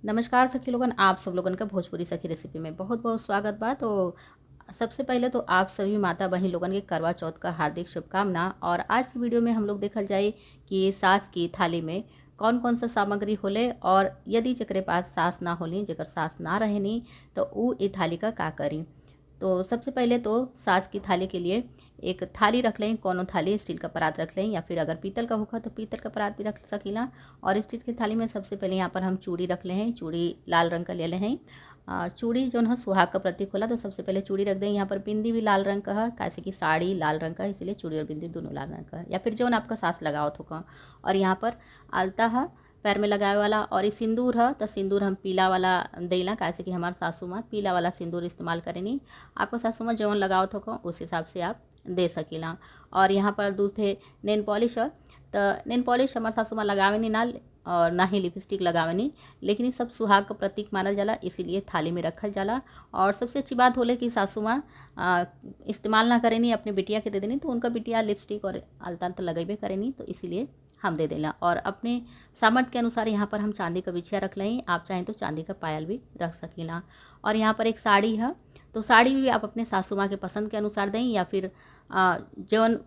नमस्कार सखी लोगन, आप सब लोगन का भोजपुरी सखी रेसिपी में बहुत बहुत स्वागत बा। तो सबसे पहले तो आप सभी माता बहन लोगन के करवा चौथ का हार्दिक शुभकामना। और आज की वीडियो में हम लोग देखल जाए कि सास की थाली में कौन कौन सा सामग्री होले, और यदि जेकरे पास सास ना होली, जेकर सास ना रहेनी, तो ऊ ई थाली का करी। तो सबसे पहले तो सास की थाली के लिए एक थाली रख लें, कोनो थाली स्टील का परात रख लें, या फिर अगर पीतल का होगा तो पीतल का परात भी रख सकीला। और स्टील की थाली में सबसे पहले यहाँ पर हम चूड़ी रख ले हैं। चूड़ी लाल रंग का ले हैं। चूड़ी जो है सुहाग का प्रतीक होला, तो सबसे पहले चूड़ी रख दें। यहाँ पर बिंदी भी लाल रंग का है, कैसे कि साड़ी लाल रंग का है, इसीलिए चूड़ी और बिंदी दोनों लाल रंग का है, या फिर जो आपका सास लगाओ तो। और यहाँ पर आलता है पैर में लगाए वाला, और ये सिंदूर है, तो सिंदूर हम पीला वाला देला, कैसे कि हमारे सासू माँ पीला वाला सिंदूर इस्तेमाल करेनी। आपको सासू माँ जौन लगाओ तो उस हिसाब से आप दे सकीला। और यहाँ पर दूसरे नेल पॉलिश है, तो नेल पॉलिश हमारे सासू माँ लगावे नहीं ना, और ना ही लिपस्टिक लगावे नहीं, लेकिन ये सब सुहाग का प्रतीक मानल जाला, इसीलिए थाली में रखल जाला। और सबसे अच्छी बात होले कि सासू माँ इस्तेमाल ना करेनी, अपने बिटिया के दे देनी, तो उनका बिटिया लिपस्टिक और आलता तो लगेबे करेनी, तो इसीलिए हम दे देला। और अपने सामर्थ्य के अनुसार यहाँ पर हम चांदी का बिछिया रख लें, आप चाहें तो चांदी का पायल भी रख सकीला। और यहाँ पर एक साड़ी है, तो साड़ी भी आप अपने सासू माँ के पसंद के अनुसार दें, या फिर जौन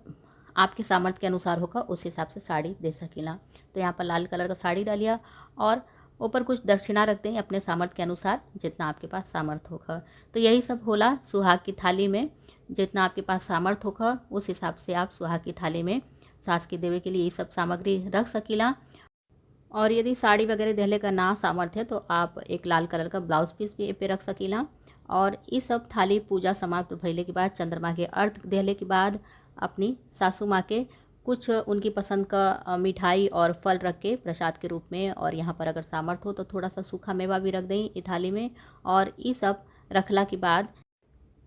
आपके सामर्थ्य के अनुसार होगा उस हिसाब से साड़ी दे सकीला। तो यहाँ पर लाल कलर का साड़ी डालिए, और ऊपर कुछ दक्षिणा रख दें अपने सामर्थ्य के अनुसार, जितना आपके पास सामर्थ्य होगा। तो यही सब होला सुहाग की थाली में, जितना आपके पास सामर्थ्य होगा उस हिसाब से आप सुहाग की थाली में सास के देवे के लिए ये सब सामग्री रख सकीला। और यदि साड़ी वगैरह देले का ना सामर्थ्य है, तो आप एक लाल कलर का ब्लाउज पीस भी पे रख सकीला। और ये सब थाली पूजा समाप्त भइले के बाद, चंद्रमा के अर्घ देले के बाद, अपनी सासू माँ के कुछ उनकी पसंद का मिठाई और फल रख के प्रसाद के रूप में, और यहाँ पर अगर सामर्थ्य हो तो थोड़ा सा सूखा मेवा भी रख दें ये थाली में। और ये सब रखला के बाद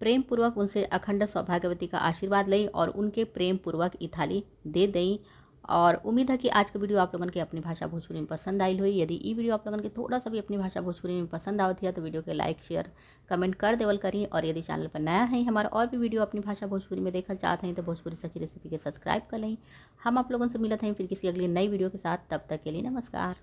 प्रेम पूर्वक उनसे अखंड सौभाग्यवती का आशीर्वाद लें, और उनके प्रेम पूर्वक ये थाली दे दें। और उम्मीद है कि आज का वीडियो आप लोगों के अपनी भाषा भोजपुरी में पसंद आई हुई। यदि ये वीडियो आप लोगों के थोड़ा सा भी अपनी भाषा भोजपुरी में पसंद आवती है, तो वीडियो के लाइक शेयर कमेंट कर देवल करें। और यदि चैनल पर नया है, हमारा और भी वीडियो अपनी भाषा भोजपुरी में देखना चाहते हैं, तो भोजपुरी सखी रेसिपी के सब्सक्राइब कर लें। हम आप लोगों से मिलते हैं फिर किसी अगली नई वीडियो के साथ, तब तक के लिए नमस्कार।